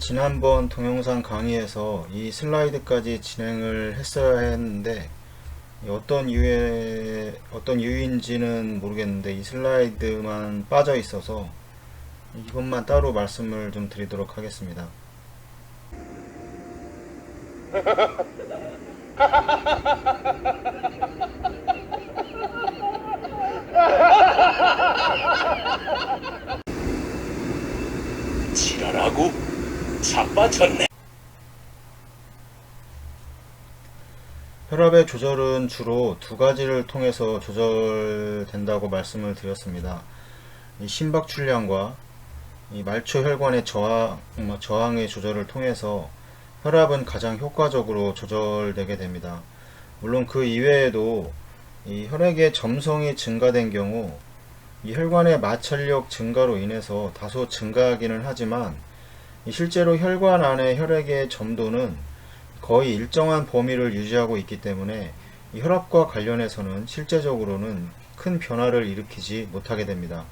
지난번 동영상 강의에서 이 슬라이드까지 진행을 했어야 했는데 어떤 이유인지는 모르겠는데 이 슬라이드만 빠져 있어서 이것만 따로 말씀을 좀 드리도록 하겠습니다. 지랄하고 자빠졌네. 혈압의 조절은 주로 두 가지를 통해서 조절된다고 말씀을 드렸습니다. 이 심박출량과 이 말초혈관의 저항의 조절을 통해서 혈압은 가장 효과적으로 조절되게 됩니다. 물론 그 이외에도 이 혈액의 점성이 증가된 경우 이 혈관의 마찰력 증가로 인해서 다소 증가하기는 하지만 실제로 혈관 안의 혈액의 점도는 거의 일정한 범위를 유지하고 있기 때문에 이 혈압과 관련해서는 실제적으로는 큰 변화를 일으키지 못하게 됩니다.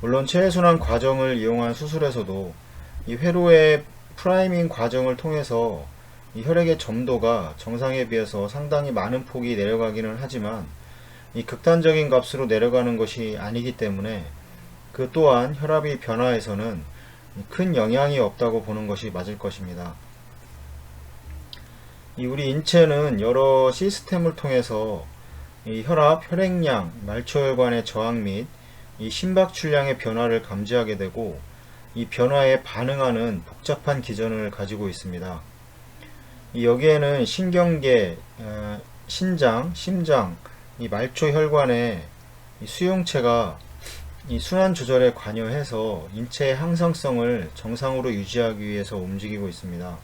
물론 체해순환 과정을 이용한 수술에서도 이 회로의 프라이밍 과정을 통해서 이 혈액의 점도가 정상에 비해서 상당히 많은 폭이 내려가기는 하지만 이 극단적인 값으로 내려가는 것이 아니기 때문에 그 또한 혈압이 변화에서는 큰 영향이 없다고 보는 것이 맞을 것입니다. 우리 인체는 여러 시스템을 통해서 이 혈압, 혈액량, 말초혈관의 저항 및 이 심박출량의 변화를 감지하게 되고 이 변화에 반응하는 복잡한 기전을 가지고 있습니다. 여기에는 신경계, 신장, 심장, 이 말초혈관의 수용체가 이 순환 조절에 관여해서 인체의 항상성을 정상으로 유지하기 위해서 움직이고 있습니다.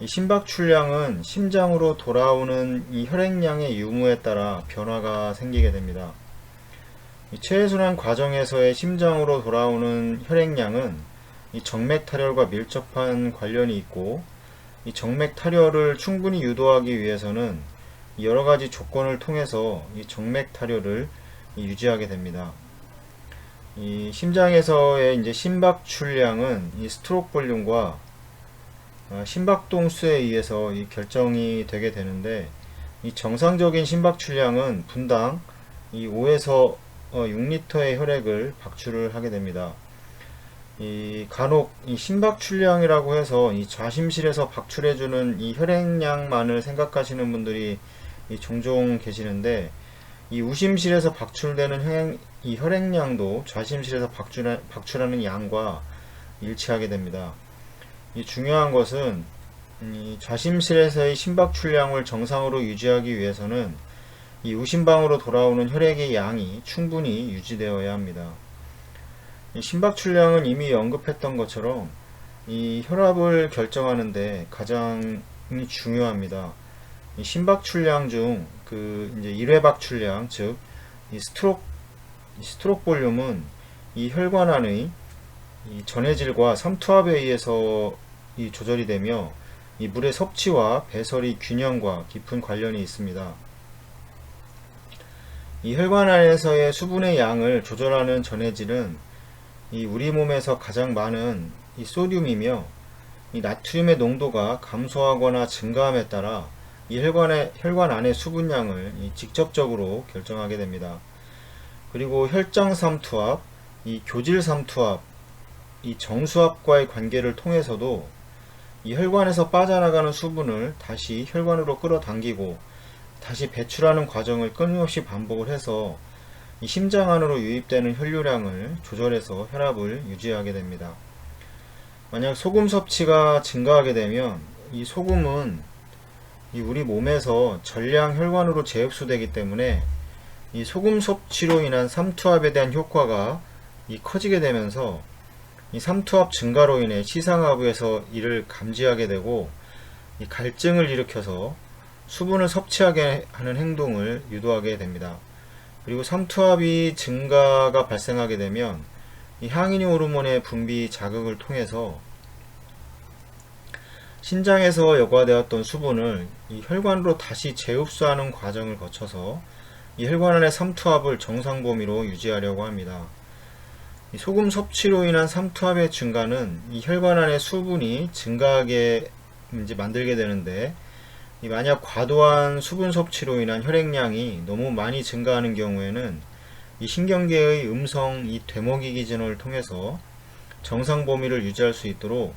이 심박출량은 심장으로 돌아오는 이 혈액량의 유무에 따라 변화가 생기게 됩니다. 이 체해순환 과정에서의 심장으로 돌아오는 혈액량은 이 정맥탈혈과 밀접한 관련이 있고 이 정맥탈혈을 충분히 유도하기 위해서는 여러가지 조건을 통해서 이 정맥탈혈을 유지하게 됩니다. 이 심장에서의 이제 심박출량은 이 스트로크 볼륨과 심박동수에 의해서 이 결정이 되게 되는데 이 정상적인 심박출량은 분당 이 5에서 6리터의 혈액을 박출을 하게 됩니다. 간혹 이 심박출량이라고 해서 이 좌심실에서 박출해주는 이 혈액량만을 생각하시는 분들이 종종 계시는데 이 우심실에서 박출되는 이 혈액량도 좌심실에서 박출하는 양과 일치하게 됩니다. 중요한 것은 이 좌심실에서의 심박출량을 정상으로 유지하기 위해서는 이 우심방으로 돌아오는 혈액의 양이 충분히 유지되어야 합니다. 이 심박출량은 이미 언급했던 것처럼 이 혈압을 결정하는데 가장 중요합니다. 이 심박출량 중 이제 1회 박출량, 즉 이 스트로크 볼륨은 이 혈관 안의 이 전해질과 삼투압에 의해서 이 조절이 되며 이 물의 섭취와 배설이 균형과 깊은 관련이 있습니다. 이 혈관 안에서의 수분의 양을 조절하는 전해질은 이 우리 몸에서 가장 많은 이 소듐이며 이 나트륨의 농도가 감소하거나 증가함에 따라 이 혈관 안의 수분량을 직접적으로 결정하게 됩니다. 그리고 혈장 삼투압, 이 교질 삼투압, 이 정수압과의 관계를 통해서도 이 혈관에서 빠져나가는 수분을 다시 혈관으로 끌어당기고 다시 배출하는 과정을 끊임없이 반복을 해서 이 심장 안으로 유입되는 혈류량을 조절해서 혈압을 유지하게 됩니다. 만약 소금 섭취가 증가하게 되면 이 소금은 우리 몸에서 전량 혈관으로 재흡수되기 때문에 이 소금 섭취로 인한 삼투압에 대한 효과가 커지게 되면서 이 삼투압 증가로 인해 시상하부에서 이를 감지하게 되고 이 갈증을 일으켜서 수분을 섭취하게 하는 행동을 유도하게 됩니다. 그리고 삼투압이 증가가 발생하게 되면 이 항인이 호르몬의 분비 자극을 통해서 신장에서 여과되었던 수분을 이 혈관으로 다시 재흡수하는 과정을 거쳐서 이 혈관 안의 삼투압을 정상 범위로 유지하려고 합니다. 이 소금 섭취로 인한 삼투압의 증가는 이 혈관 안의 수분이 증가하게 이제 만들게 되는데, 이 만약 과도한 수분 섭취로 인한 혈액량이 너무 많이 증가하는 경우에는 이 신경계의 음성 이 되먹이기 진화를 통해서 정상 범위를 유지할 수 있도록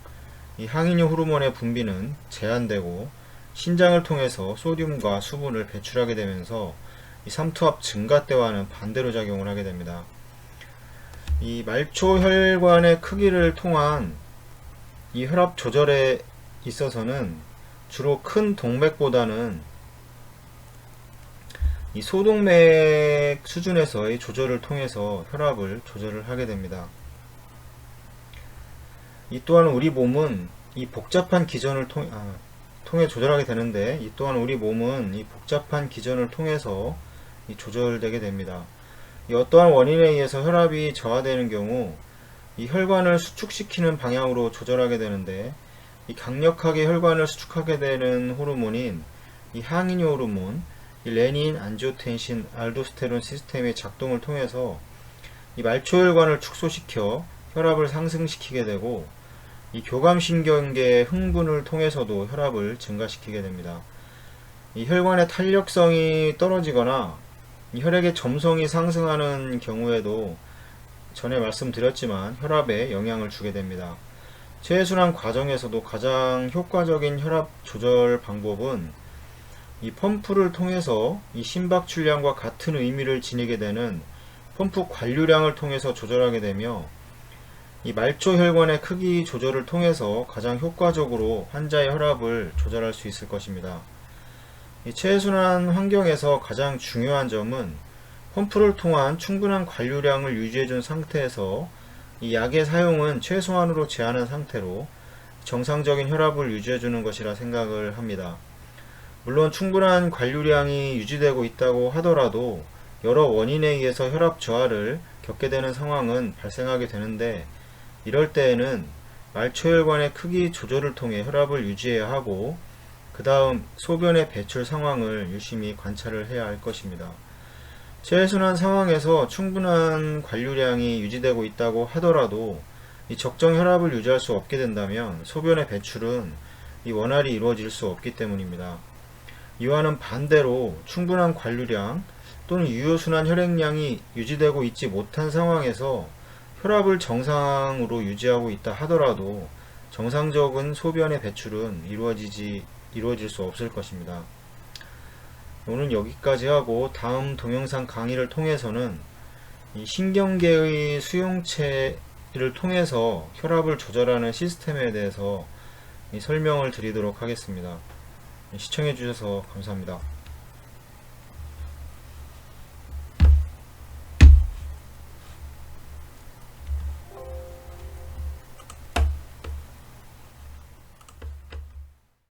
이 항인효 호르몬의 분비는 제한되고, 신장을 통해서 소듐과 수분을 배출하게 되면서 이 삼투압 증가 때와는 반대로 작용을 하게 됩니다. 이 말초 혈관의 크기를 통한 이 혈압 조절에 있어서는 주로 큰 동맥보다는 이 소동맥 수준에서의 조절을 통해서 혈압을 조절을 하게 됩니다. 이 또한 우리 몸은 이 복잡한 기전을 통해 조절하게 되는데, 이 또한 우리 몸은 이 복잡한 기전을 통해서 이 조절되게 됩니다. 이 어떠한 원인에 의해서 혈압이 저하되는 경우 이 혈관을 수축시키는 방향으로 조절하게 되는데, 이 강력하게 혈관을 수축하게 되는 호르몬인 이 항인효 호르몬, 이 레닌, 안지오텐신, 알도스테론 시스템의 작동을 통해서 이 말초혈관을 축소시켜 혈압을 상승시키게 되고, 이 교감신경계의 흥분을 통해서도 혈압을 증가시키게 됩니다. 이 혈관의 탄력성이 떨어지거나 이 혈액의 점성이 상승하는 경우에도 전에 말씀드렸지만 혈압에 영향을 주게 됩니다. 체해순환 과정에서도 가장 효과적인 혈압 조절 방법은 이 펌프를 통해서 이 심박출량과 같은 의미를 지니게 되는 펌프 관류량을 통해서 조절하게 되며, 이 말초 혈관의 크기 조절을 통해서 가장 효과적으로 환자의 혈압을 조절할 수 있을 것입니다. 이 체해순환 환경에서 가장 중요한 점은 펌프를 통한 충분한 관류량을 유지해준 상태에서 이 약의 사용은 최소한으로 제한한 상태로 정상적인 혈압을 유지해주는 것이라 생각을 합니다. 물론 충분한 관류량이 유지되고 있다고 하더라도 여러 원인에 의해서 혈압 저하를 겪게 되는 상황은 발생하게 되는데, 이럴 때에는 말초혈관의 크기 조절을 통해 혈압을 유지해야 하고, 그 다음 소변의 배출 상황을 유심히 관찰을 해야 할 것입니다. 체해순환 상황에서 충분한 관류량이 유지되고 있다고 하더라도 이 적정 혈압을 유지할 수 없게 된다면 소변의 배출은 이 원활히 이루어질 수 없기 때문입니다. 이와는 반대로 충분한 관류량 또는 유효순환 혈액량이 유지되고 있지 못한 상황에서 혈압을 정상으로 유지하고 있다 하더라도 정상적인 소변의 배출은 이루어질 수 없을 것입니다. 오늘 여기까지 하고, 다음 동영상 강의를 통해서는 이 신경계의 수용체를 통해서 혈압을 조절하는 시스템에 대해서 설명을 드리도록 하겠습니다. 시청해 주셔서 감사합니다.